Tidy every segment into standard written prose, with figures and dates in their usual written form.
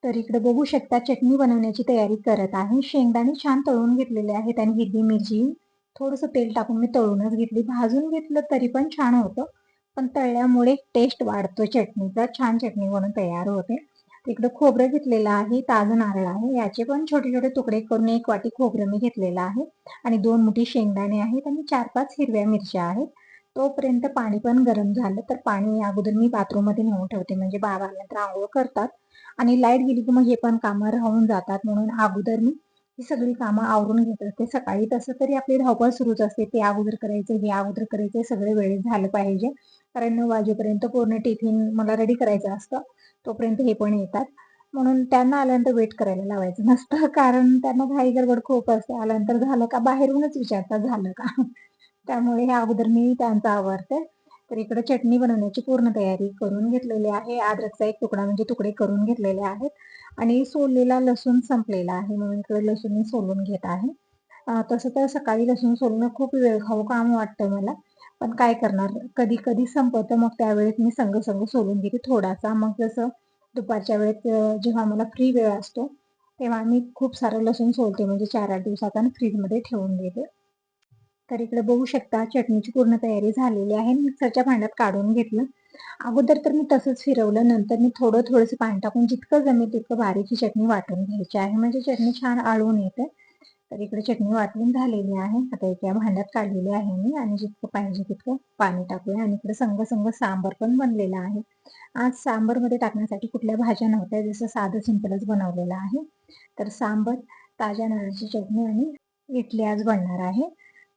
तर इकडे बघू शकता चटणी बनवण्याची तयारी करत आहे. शेंगदाणे छान तळून घेतलेले आहेत आणि हिरवी मिरची थोडंसं तेल टाकून मी तळूनच घेतली. भाजून घेतलं तरी पण छान होतं. पण तळल्यामुळे टेस्ट वाढतो चटणीचा. छान चटणी बनून तयार होते. इकडे खोबरं घेतलेलं आहे, ताजं नारळ आहे. याचे पण छोटे-छोटे तुकडे करून 1 वाटी खोबरं मी घेतलेलं आहे आणि 2 मुठी शेंगदाणे आहेत आणि 4-5 हिरव्या मिरच्या आहेत. तोपर्यंत पाणी पण गरम झालं, तर पाणी अगोदर मी बाथरूममध्ये नेऊन ठेवते. म्हणजे बाबा आल्यानंतर अंघोळ करतात. आणि लाईट गेली की मग हे पण कामं राहून जातात म्हणून अगोदर मी ही सगळी कामं आवरून घेत असते. सकाळी तसं तरी आपली धावपळ सुरूच असते. ते अगोदर करायचं, हे अगोदर करायचं, सगळे वेळेत झालं पाहिजे. कारण 9 वाजेपर्यंत पूर्ण टिफिन मला रेडी करायचं असतं. तोपर्यंत हे पण येतात. म्हणून त्यांना आल्यानंतर वेट करायला लावायचं नसतं. कारण त्यांना घाई गडबड खूप असते. आल्यानंतर झालं का बाहेरूनच विचारतात झालं का? त्यामुळे हे अगोदर मी त्यांचं आवरते. तर इकडे चटणी बनवण्याची पूर्ण तयारी करून घेतलेली आहे. अद्रकचा एक तुकडा म्हणजे तुकडे करून घेतलेले आहेत आणि सोललेला लसूण संपलेला आहे म्हणून इकडे लसूण मी सोलून घेत आहे. तसं तर सकाळी लसूण सोलणं खूप वेळखाऊ काम वाटतं मला. पण काय करणार कधी-कधी संपतं मग त्यावेळेस मी संग-संग सोलून घेते थोडासा. मग जसं दुपारच्या वेळेत जेव्हा मला फ्री वेळ असतो, तेव्हा मी खूप सारं लसूण सोलते म्हणजे 4-8 दिवसात आणि फ्रीजमध्ये ठेवून देते. तर इकडे बघू शकता चटणीची पूर्ण तयारी झालेली आहे. मिक्सरच्या भांड्यात काढून घेतलं. अगोदर तर मी तसंच फिरवलं. नंतर मी थोडंसं पाणी टाकून जितकं जमेल तितकं बारीक ही चटणी वाटून घ्यायची आहे. म्हणजे चटणी छान आळून येते. तर इकडे चटणी वाटून झालेली आहे. आता एका भांड्यात काढलेली आहे मी आणि जितकं पाहिजे तितकं पाणी टाकूया आणि इकडे संग सांबार पण बनलेला आहे. आज सांबारमध्ये टाकण्यासाठी कुठल्या भाज्या नव्हत्या. जसं साधं सिंपलच बनवलेलं आहे. तर सांबार, ताज्या नारळाची चटणी आणि इडली आज बनणार आहे.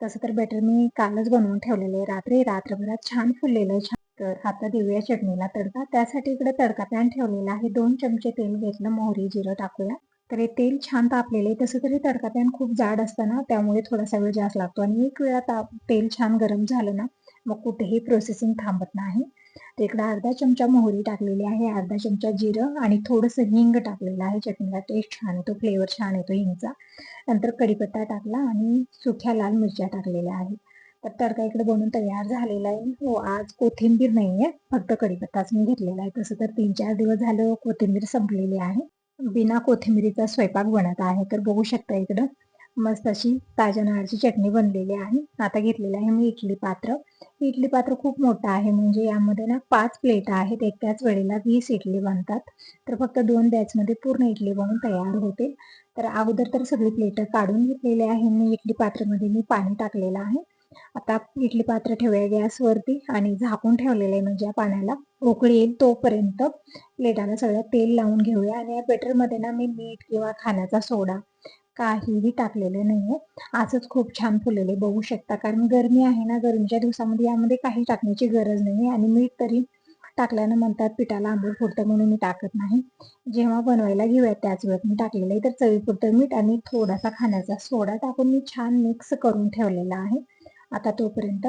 तसं तर बॅटर मी कालच बनवून ठेवलेलं आहे रात्री. रात्रभरात छान फुललेलं छान. तर आता देऊया चटणीला तडका. त्यासाठी इकडे तडका पॅन ठेवलेला आहे. 2 चमचे तेल घेतलं. मोहरी, जिरं टाकूया. तर हे तेल छान तापलेलं आहे. तसं तरी तडका पॅन खूप जाड असतं ना, त्यामुळे थोडासा वेळ जास्त लागतो आणि एक वेळा तेल छान गरम झालं ना, मग कुठेही प्रोसेसिंग थांबत नाही. तर इकडे अर्धा चमचा मोहरी टाकलेली आहे, अर्धा चमचा जिरं आणि थोडंसं हिंग टाकलेलं आहे. चटणीला टेस्ट छान येतो, फ्लेवर छान येतो हिंगचा. नंतर कढीपत्ता टाकला आणि सुक्या लाल मिरच्या टाकलेल्या आहेत. तर तडका इकडे बनून तयार झालेला आहे. हो, आज कोथिंबीर नाहीये, फक्त कढीपत्ताच मी घेतलेला आहे. तसं तर 3-4 दिवस झालं कोथिंबीर संपलेली आहे. बिना कोथिंबिरीचा स्वयंपाक बनत आहे. तर बघू शकता इकडं मस्त अशी ताज्या नारळाची चटणी बनलेली आहे. आता घेतलेलं आहे मी इडली पात्र. इडली पात्र खूप मोठं आहे म्हणजे यामध्ये ना 5 प्लेट आहेत. एकाच वेळेला 20 इडली बनतात. तर फक्त 2 बॅचमध्ये पूर्ण इडली बनून तयार होते. तर अगोदर तर सगळी प्लेट काढून घेतलेली आहे मी. इडली पात्रामध्ये मी पाणी टाकलेलं आहे. आता इडली पात्र ठेवूया गॅसवरती आणि झाकून ठेवलेलं आहे म्हणजे या पाण्याला उकळी येईल तोपर्यंत प्लेटाला सगळं तेल लावून घेऊया आणि या बॅटरमध्ये ना मी मीठ किंवा खाण्याचा सोडा काहीही टाकलेलं नाहीये. असंच खूप छान फुललेले बघू शकता. कारण गरमी आहे ना, गरमीच्या दिवसामध्ये यामध्ये काही टाकण्याची गरज नाहीये आणि मीठ तरी टाकल्यानं म्हणतात पिठाला आंबट फुटतं म्हणून मी टाकत नाही. जेव्हा बनवायला घेऊया त्याच वेळेत मी टाकलेलं आहे. तर चवीपुरतं मीठ आणि थोडासा खाण्याचा सोडा टाकून मी छान मिक्स करून ठेवलेला आहे. आता तोपर्यंत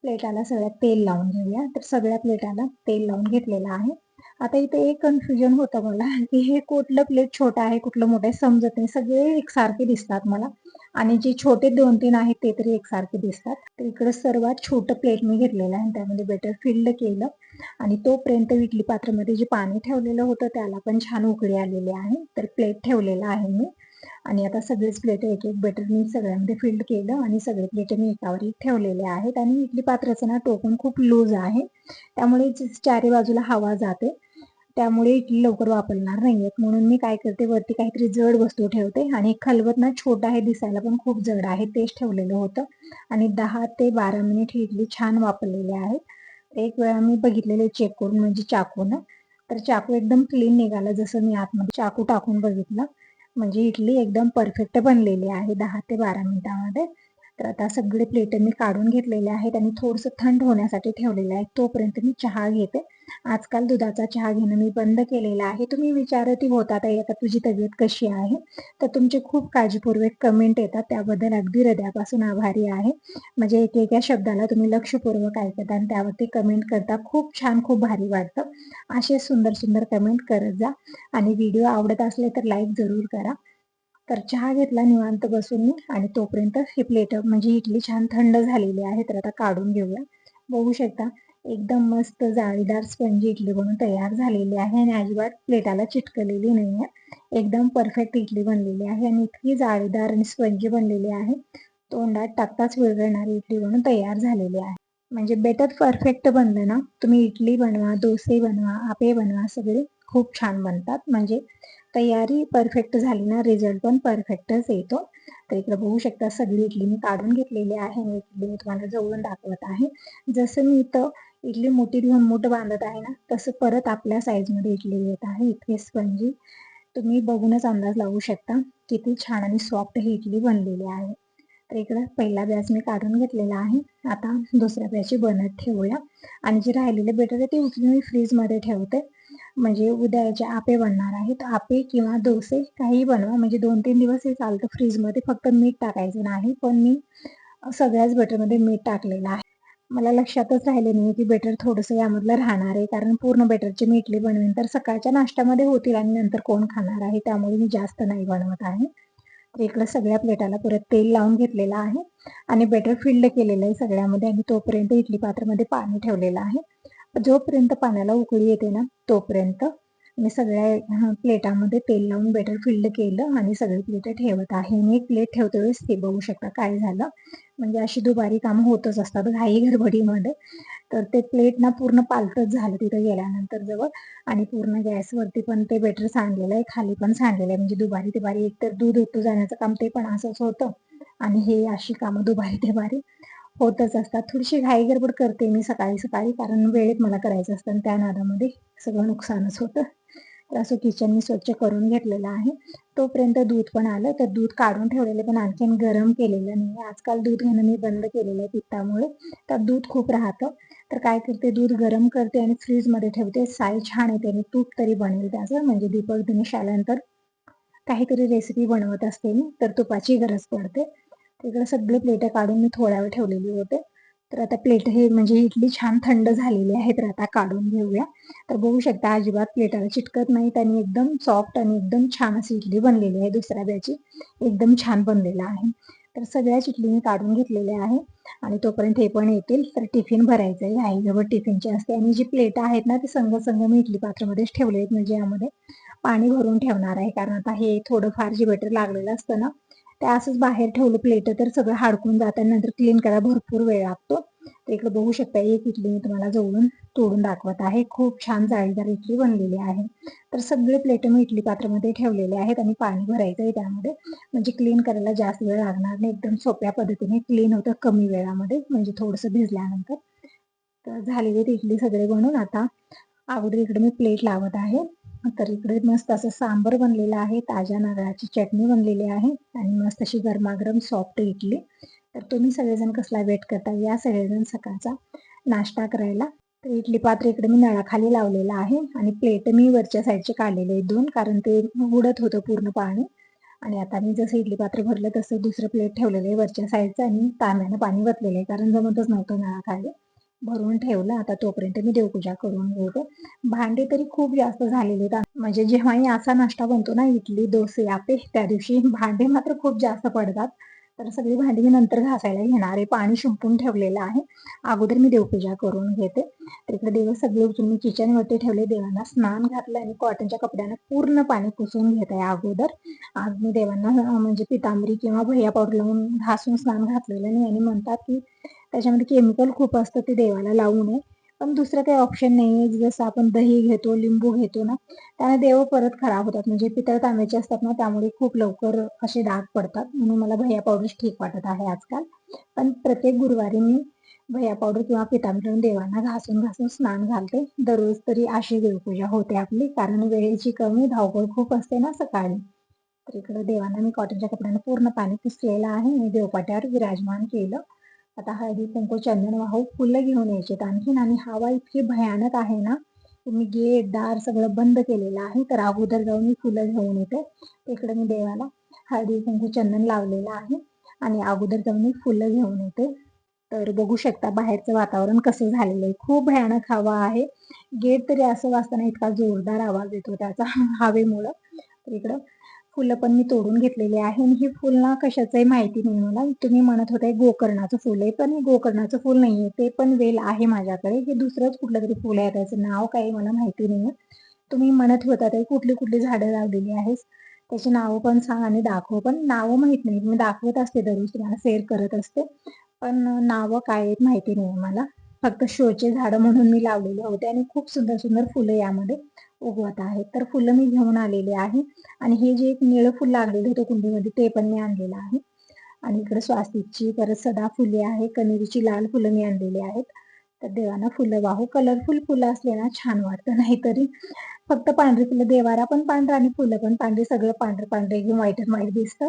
प्लेटाला सगळ्यात तेल लावून घेऊया. तर सगळ्या प्लेटाला तेल लावून घेतलेलं आहे. आता इथे एक कन्फ्युजन होतं मला, की हे कुठलं प्लेट छोटं आहे, कुठलं मोठं आहे समजत नाही. सगळे एकसारखे दिसतात मला आणि जे छोटे 2-3 आहेत ते तरी एकसारखे दिसतात. तर इकडे सर्वात छोटं प्लेट मी घेतलेलं आहे आणि त्यामध्ये बॅटर फिल्ड केलं आणि तोपर्यंत इडली पात्रामध्ये जे पाणी ठेवलेलं होतं त्याला पण छान उकळी आलेली आहे. तर प्लेट ठेवलेला आहे मी आणि आता सगळेच प्लेट एक-एक बॅटर मी सगळ्यामध्ये फिल्ड केलं आणि सगळे प्लेट मी एकावर एक ठेवलेले आहेत आणि इडली पात्राचं ना टोपण खूप लूज आहे. त्यामुळे चारी बाजूला हवा जाते. त्यामुळे इडली लवकर वापरणार नाहीयेत. म्हणून मी काय करते वरती काहीतरी जड वस्तू ठेवते आणि खलबत ना छोटं आहे दिसायला पण खूप जड आहे तेच ठेवलेलं होतं आणि 10 ते 12 मिनिट ही इडली छान वापरलेली आहेत. एक वेळा मी बघितलेले चेक करून म्हणजे चाकूनं, तर चाकू एकदम क्लीन निघाला. जसं मी आतमध्ये चाकू टाकून बघितलं, म्हणजे इडली एकदम परफेक्ट बनलेली आहे 10 ते 12 मिनिटामध्ये. तर आता सगळे प्लेट मी काढून घेतलेले आहेत आणि थोडंसं थंड होण्यासाठी ठेवलेलं आहे. तोपर्यंत मी चहा घेते. आजकाल दुधाचा चहा घेणं मी बंद केलेलं आहे. तुम्ही विचारतही होता ताई आता तुझी तब्येत कशी आहे? तर तुमचे खूप काळजीपूर्वक कमेंट येतात त्याबद्दल अगदी हृदयापासून आभारी आहे. म्हणजे एकेका शब्दाला तुम्ही लक्षपूर्वक ऐकता आणि त्यावरती कमेंट करता. खूप छान, खूप भारी वाटतं. असे सुंदर कमेंट करत जा आणि व्हिडिओ आवडत असले तर लाईक जरूर करा. तर चहा घेतला निवांत बसून मी आणि तोपर्यंत ही प्लेट म्हणजे इडली छान थंड झालेली आहे. तर आता काढून घेऊया. बघू शकता एकदम मस्त जाळीदार स्पंजी इडली बनून तयार झालेली आहे आणि अजिबात प्लेटाला चिटकलेली नाहीये. एकदम परफेक्ट इडली बनलेली आहे आणि इतकी जाळीदार आणि स्पंजी बनलेली आहे. तोंडात टाकताच विरघळणारी इडली बनून तयार झालेली आहे. म्हणजे बेटर परफेक्ट बनलं ना, तुम्ही इडली बनवा, डोसे बनवा, आप्पे बनवा, सगळे खूप छान बनतात. म्हणजे तयारी परफेक्ट झाली ना, रिझल्ट पण परफेक्टच येतो. तर इकडे बघू शकता सगळी इडली मी काढून घेतलेली आहे आणि इडली मी तुम्हाला जवळून दाखवत आहे. जसं मी इथं इडली मोठी घेऊन मोठं बांधत आहे ना, तसं परत आपल्या साईजमध्ये इडली येत आहे. इतकी स्पंजी तुम्ही बघूनच अंदाज लावू शकता, किती छान आणि सॉफ्ट ही इडली बनलेली आहे. तर इकडं पहिला बॅच मी काढून घेतलेला आहे. आता दुसऱ्या बॅच बनत ठेवूया आणि जे राहिलेले बेटर आहे ते उचलून मी फ्रीजमध्ये ठेवते. म्हणजे उद्याचे आप्पे बनणार आहेत. आप्पे किंवा डोसे काहीही बनवा, म्हणजे 2-3 दिवस हे चालतं फ्रीजमध्ये. फक्त मीठ टाकायचं नाही. पण मी सगळ्याच बेटरमध्ये मीठ टाकलेलं आहे. मला लक्षातच राहिले नाही की बेटर थोडंसं यामधलं राहणार आहे. कारण पूर्ण बेटरची मी इडली बनवेन तर सकाळच्या नाश्त्यामध्ये होतील आणि नंतर कोण खाणार आहे. त्यामुळे मी जास्त नाही बनवत आहे. तर इकडं सगळ्या प्लेटाला परत तेल लावून घेतलेलं आहे आणि बेटर फिल्ड केलेलं आहे सगळ्यामध्ये आणि तोपर्यंत इडली पात्रामध्ये पाणी ठेवलेलं आहे. जोपर्यंत पाण्याला उकळी येते ना, तोपर्यंत मी सगळ्या प्लेटामध्ये तेल लावून बेटर फिल्ड केलं आणि सगळी प्लेट ठेवत आहे. मी एक प्लेट ठेवते वेळेस ते बघू शकता काय झालं. म्हणजे अशी दुबारी कामं होतच असतात घाई गडबडीमध्ये. तर ते प्लेट ना पूर्ण पालतच झालं तिथं गेल्यानंतर जवळ आणि पूर्ण गॅसवरती पण ते बेटर सांडलेलं आहे, खाली पण सांडलेलं आहे. म्हणजे दुबारी-तिबारी एकतर दूध उतू जाण्याचं काम ते पण असंच होतं आणि हे अशी कामं दुबारी-तिबारी होतच असतात. थोडीशी घाई-गडबड करते मी सकाळी-सकाळी कारण वेळेत मला करायचं असतं आणि त्या नादामध्ये सगळं नुकसानच होतं. तर असं किचन मी स्वच्छ करून घेतलेलं आहे. तोपर्यंत दूध पण आलं, तर दूध काढून ठेवलेलं पण आणखीन गरम केलेलं नाही. आजकाल दूध घेणं मी बंद केलेलं आहे पित्तामुळे. त्यात दूध खूप राहतं. तर काय करते दूध गरम करते आणि फ्रीजमध्ये ठेवते. साय छान येते आणि तूप तरी बनेल त्याचं. म्हणजे दीपक दिनेश आल्यानंतर काहीतरी रेसिपी बनवत असते मी, तर तुपाची गरज पडते. तिकडे सगळे प्लेटं काढून मी थोडा वेळ ठेवलेली होते. तर आता प्लेट हे म्हणजे इडली छान थंड झालेली आहे, तर आता काढून घेऊया. तर बघू शकता अजिबात प्लेटाला चिटकत नाहीत आणि एकदम सॉफ्ट आणि एकदम छान अशी इडली बनलेली आहे. दुसऱ्या बॅची एकदम छान बनलेला आहे. तर सगळ्याच इडली मी काढून घेतलेल्या आहे आणि तोपर्यंत हे पण येतील. तर टिफिन भरायचं आहे. घाईगडबड टिफिनची असते आणि जी प्लेटं आहेत ना, ती संग मी इडली पात्रामध्येच ठेवले आहेत. म्हणजे यामध्ये पाणी भरून ठेवणार आहे. कारण आता हे थोडंफार जे बेटर लागलेलं असतं ना, ते असंच बाहेर ठेवलं प्लेट तर सगळं हाडकून जातं आणि नंतर क्लीन करायला भरपूर वेळ लागतो. तर इकडे बघू शकता एक इडली मी तुम्हाला जवळून तोडून दाखवत आहे. खूप छान जाळीदार इडली बनलेली आहे. तर सगळे प्लेट मी इडली पात्रामध्ये ठेवलेले आहेत आणि पाणी भरायचं आहे त्यामध्ये. म्हणजे क्लीन करायला जास्त वेळ लागणार नाही. एकदम सोप्या पद्धतीने क्लीन होतं कमी वेळामध्ये, म्हणजे थोडंसं भिजल्यानंतर. तर झालेली इडली सगळे बनवून आता अगोदर इकडे मी प्लेट लावत आहे. तर इकडे मस्त असं सांबर बनलेलं आहे, ताज्या नारळाची चटणी बनलेली आहे आणि मस्त अशी गरमागरम सॉफ्ट इडली. तर तुम्ही सगळेजण कसला वेट करता या सगळेजण सकाळचा नाश्ता करायला. तर इडली पात्र इकडे मी नळाखाली लावलेलं आहे आणि प्लेट मी वरच्या साईडचे काढलेले आहेत 2 कारण ते उडत होतं पूर्ण पाणी. आणि आता मी जसं इडली पात्र भरलं तसं दुसरं प्लेट ठेवलेलं आहे वरच्या साईडचं आणि तांब्यानं पाणी वतलेलं आहे कारण जमतच नव्हतं नळाखाली. भरून ठेवलं. आता तोपर्यंत मी देवपूजा करून घेते. भांडे तरी खूप जास्त झालेले आहेत. म्हणजे जेव्हाही असा नाश्ता बनतो ना इडली, डोसे, आप्पे त्या दिवशी भांडे मात्र खूप जास्त पडतात. तर सगळी भांडी मी नंतर घासायला घेणार आहे. पाणी शिंपून ठेवलेलं आहे. अगोदर मी देवपूजा करून घेते. तर इकडे दिवस सगळे उचलून मी किचनवरती ठेवले. देवांना स्नान घातलं आणि कॉटनच्या कपड्यानं पूर्ण पाणी पुसून घेत आहे अगोदर. आज मी देवांना म्हणजे पितांबरी किंवा भैया पावडर लावून घासून स्नान घातलेलं नाही आणि म्हणतात की त्याच्यामध्ये केमिकल खूप असतं ते देवाला लावू नये. पण दुसरं काही ऑप्शन नाहीये. जसं आपण दही घेतो, लिंबू घेतो ना, त्याने देव परत खराब होतात. म्हणजे पितळ तांब्याचे असतात ना, त्यामुळे खूप लवकर असे डाग पडतात. म्हणून मला भैया पावडर ठीक वाटत आहे आजकाल. पण प्रत्येक गुरुवारी मी भैया पावडर किंवा पितांबरी देवांना घासून स्नान घालते. दररोज तरी अशी देवपूजा होते आपली. कारण वेळेची कमी, धावपळ खूप असते ना सकाळी. तर इकडे देवांना मी कॉटनच्या कपड्यानं पूर्ण पाणी पुसलेलं आहे आणि देवपाट्यावर विराजमान केलं. आता हळदी, कुंकू, चंदन वाहू, फुलं घेऊन यायचेत आणखीन आणि हवा इतकी भयानक आहे ना, की मी गेट, दार सगळं बंद केलेलं आहे. तर अगोदर जाऊन मी फुलं घेऊन येते. तिकडे मी देवाला हळदी, कुंकू, चंदन लावलेलं आहे आणि अगोदर जाऊन मी फुलं घेऊन येते. तर बघू शकता बाहेरचं वातावरण कसं झालेलं आहे. खूप भयानक हवा आहे. गेट तरी असं वाजताना इतका जोरदार आवाज येतो त्याचा हवेमुळं. तर इकडं फुलं पण मी तोडून घेतलेली आहे आणि हे फुल ना कशाचंही माहिती नाही मला. तुम्ही म्हणत होते गोकर्णाचं फुल आहे, पण गोकर्णाचं फुल नाहीये. ते पण वेल आहे माझ्याकडे. हे दुसरंच कुठलंतरी फुल आहे. त्याचं नाव काही मला माहिती नाहीये. तुम्ही म्हणत होता ते कुठली झाडं लावलेली आहेस, त्याची नावं पण सांग आणि दाखव. पण नावं माहित नाही. मी दाखवत असते दररोज तुम्हाला शेअर करत असते. पण नावं काय आहेत माहिती नाही मला. फक्त शोचे झाडं म्हणून मी लावलेले होते आणि खूप सुंदर फुलं यामध्ये उगवत आहेत. तर फुलं मी घेऊन आलेली आहे आणि हे जे एक निळं फुल लागलेलं होतं कुंडीमध्ये ते पण मी आणलेलं आहे. आणि इकडे स्वास्तिकची, परत सदाफुली आहे, कण्हेरीची लाल फुलं मी आणलेली आहेत. तर देवांना फुलं वाहू. कलरफुल फुलं असले ना छान वाटतं. नाहीतरी फक्त पांढरी फुलं, देवारा पण पांढरा आणि फुलं पण पांढरी, सगळं पांढरं एकदम व्हाईट अँड व्हाईट दिसतं.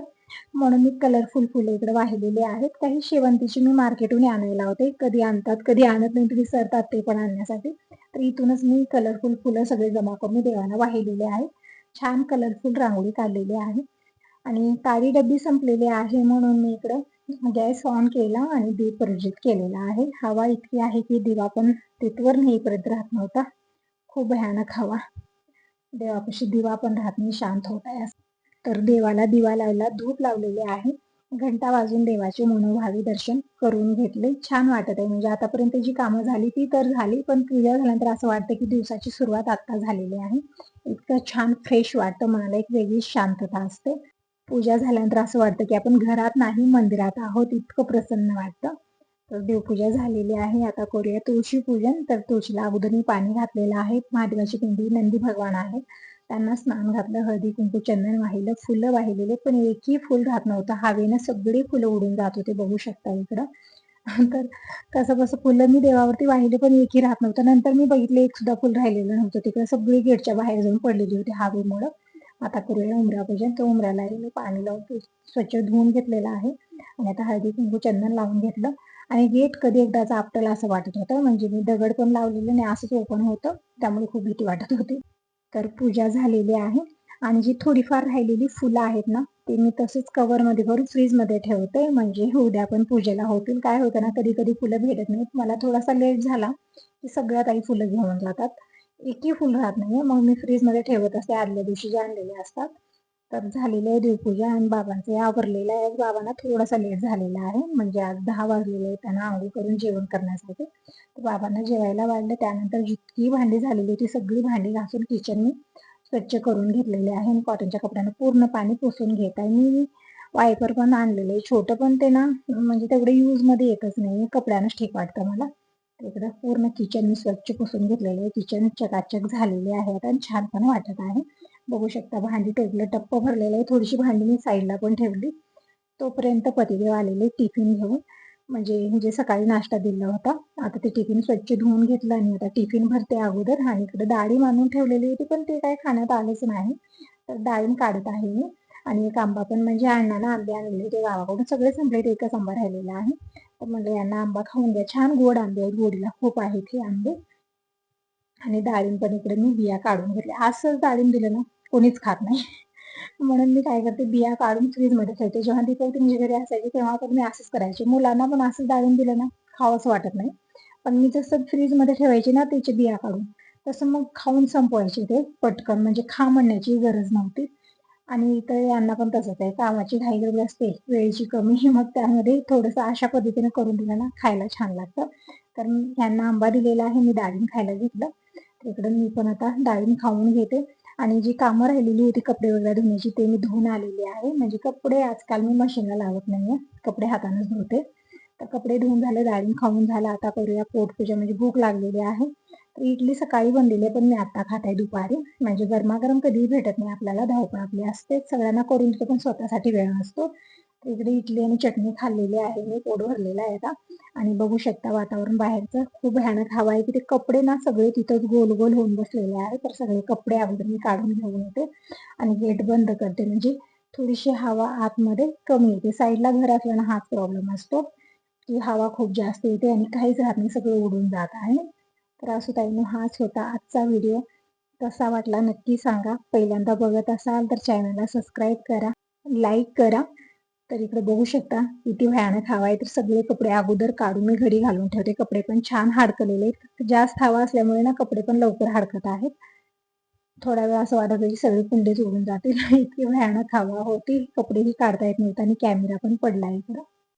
म्हणून मी कलरफुल फुलं इकडे वाहिलेली आहेत. काही शेवंतीची मी मार्केटहून आणायला होते. कधी आणतात, कधी आणत नाही, विसरतात ते पण आणण्यासाठी. तर इथूनच मी कलरफुल फुलं सगळे जमा करून देवाला वाहिलेले आहे. छान कलरफुल रांगोळी काढलेली आहे आणि काळी डब्बी संपलेली आहे म्हणून मी इकडं गॅस ऑन केला आणि दीप प्रज्वलित केलेला आहे. हवा इतकी आहे की दिवा पण तिथवर नेईपर्यंत राहत नव्हता. खूप भयानक हवा. देवापाशी दिवा पण राहत नाही, शांत होत आहे. तर देवाला दिवा लावला, धूप लावलेले आहे. घंटा वाजून देवाचे मनोभावे दर्शन करून घेतले. छान वाटत आहे. म्हणजे आतापर्यंत जी कामं झाली ती तर झाली, पण पूजा झाल्यानंतर असं वाटतं की दिवसाची सुरुवात आता झालेली आहे. इतकं छान फ्रेश वाटतं, मनाला एक वेगळीच शांतता असते. पूजा झाल्यानंतर असं वाटतं की आपण घरात नाही मंदिरात आहोत, इतकं प्रसन्न वाटतं. तर देवपूजा झालेली आहे. आता करूया तुळशी पूजन. तर तुळशीला अगोदर मी पाणी घातलेलं आहे. महादेवाची पिंडी, नंदी भगवान आहेत, त्यांना स्नान घातलं, हळदी कुंकू चंदन वाहिलं, फुलं वाहिलेले, पण एकही फुल राहत नव्हतं. हवेनं सगळी फुलं उडून जात होते, बघू शकता इकडं. तर कसं फुलं मी देवावरती वाहिले पण एकही राहत नव्हतं. नंतर मी बघितलं एक सुद्धा फुल राहिलेलं नव्हतं. तिकडे सगळी गेटच्या बाहेर जाऊन पडलेली होती हवेमुळं. आता करूया उंबरा पूजन. तर उंबऱ्यालाही मी पाणी लावून स्वच्छ धुवून घेतलेलं आहे आणि आता हळदी कुंकू चंदन लावून घेतलं आणि गेट कधी एकदाच आपटेल असं वाटत होतं. म्हणजे मी दगड पण लावलेलं नाही, असंच ओपन होतं, त्यामुळे खूप भीती वाटत होती. तर पूजा झालेली आहे आणि जी थोडीफार राहिलेली फुलं आहेत ना, ते मी तसंच कव्हरमध्ये भरून फ्रीजमध्ये ठेवते. म्हणजे उद्या पण पूजेला होतील. काय होतं ना, कधी-कधी फुलं भेटत नाहीत. मला थोडासा लेट झाला, की सगळ्यात आई फुलं घेऊन जातात. एकही फुल राहत नाहीये. मग मी फ्रीजमध्ये ठेवत असते आदल्या दिवशी जे आणलेले असतात. तर झालेली आहे देवपूजा आणि बाबांचं हे आवरलेलं आहे. बाबांना थोडासा लेट झालेला आहे. म्हणजे आज 10 वाजलेले आहेत त्यांना अंघोळ करून जेवण करण्यासाठी. तर बाबांना जेवायला वाढलं. त्यानंतर जितकी भांडी झालेली होती सगळी भांडी घासून किचन मी स्वच्छ करून घेतलेले आहे आणि कॉटनच्या कपड्यानं पूर्ण पाणी पुसून घेत आहे. मी वायपर पण आणलेलं आहे छोटं, पण ते ना म्हणजे तेवढे यूजमध्ये येतच नाही. कपड्यानंच ठीक वाटतं मला. इकडं पूर्ण किचन मी स्वच्छ पुसून घेतलेलं आहे. किचन चकाचक झालेले आहे आता आणि छान पण वाटत आहे. बघू शकता भांडी टेबल टप्प भरलेलं आहे. थोडीशी भांडी मी साईडला पण ठेवली. तोपर्यंत पतिदेव आलेले टिफिन घेऊन. म्हणजे सकाळी नाश्ता दिला होता. आता ते टिफिन स्वच्छ धुवून घेतलं आणि आता टिफिन भरते अगोदर. आणि इकडे डाळी आणून ठेवलेली होती, पण ते काही खाण्यात आलेच नाही. तर डाळी काढत आहे मी. आणि एक आंबा पण, म्हणजे अण्णांना आंबे आणलेले होते गावाकडून, सगळे संपले, एकच आंबा राहिलेला आहे. तर म्हणलं यांना आंबा खाऊन द्या. छान गोड आंबे आहेत, गोडीला खूप आहेत हे आंबे. आणि डाळिंब पण इकडे मी बिया काढून घेतल्या. असंच डाळिंब दिलं ना कोणीच खात नाही. म्हणून मी काय करते, बिया काढून फ्रीजमध्ये ठेवते. जेव्हा दीपावली तुमच्या घरी असायची तेव्हा पण मी असंच करायचे. मुलांना पण असंच डाळिंब दिलं ना खावंसं वाटत नाही. पण मी जसं फ्रीजमध्ये ठेवायची ना त्याची बिया काढून, तसं मग खाऊन संपवायचे ते पटकन, म्हणजे खा म्हणण्याची गरज नव्हती. आणि इथं यांना पण तसंच आहे. कामाची घाई-गडबड असते, वेळेची कमी. मग त्यामध्ये थोडंसं अशा पद्धतीने करून दिलं ना खायला छान लागतं. तर यांना आंबा दिलेला आहे, मी डाळिंब खायला घेतलं. इकडे मी पण आता डाळिंब खाऊन घेते. आणि जी कामं राहिलेली होती कपडे वगैरे धुण्याची ते मी धुवून आलेली आहे. म्हणजे कपडे आजकाल मी मशीनला लावत नाहीये, कपडे हातानेच धुते. तर कपडे धुवून झाले, डाळिंब खाऊन झालं. आता करूया पोटपूजा, म्हणजे भूक लागलेली आहे. तर इडली सकाळी बनलेली आहे, पण मी आता खात आहे दुपारी. म्हणजे गरमागरम कधीही भेटत नाही आपल्याला, धावपळ आपली असते. सगळ्यांना करून देतो, पण स्वतःसाठी वेळ नसतो. तर इकडे इडली आणि चटणी खाल्लेली आहे मी, पोट भरलेलं आहे आता. आणि बघू शकता वातावरण बाहेरचं खूप भयानक हवा आहे, की ते कपडे ना सगळे तिथंच गोल गोल होऊन बसलेले आहे. तर सगळे कपडे अगोदर मी काढून घेऊन येते आणि गेट बंद करते, म्हणजे थोडीशी हवा आतमध्ये कमी येते. साईडला घर असल्यानं हाच प्रॉब्लेम असतो, की हवा खूप जास्त येते आणि काहीच राहत नाही, सगळं उडून जात आहे. तर असं ताईंनो, हाच होता आजचा व्हिडिओ. कसा वाटला नक्की सांगा. पहिल्यांदा बघत असाल तर चॅनलला सबस्क्राईब करा, लाईक करा. तर इकडे बघू शकता किती भयानक हवा आहे. तर सगळे कपडे अगोदर काढून मी घडी घालून ठेवते. कपडे पण छान हडकलेले आहेत. जास्त हवा असल्यामुळे ना कपडे पण लवकर हडकत आहेत. थोडा वेळ असं वाटत होतं की सगळे कुंडेच उडून जातील. इतकी भयानक हवा होती. कपडेही काढता येत नव्हते आणि कॅमेरा पण पडला इकडं.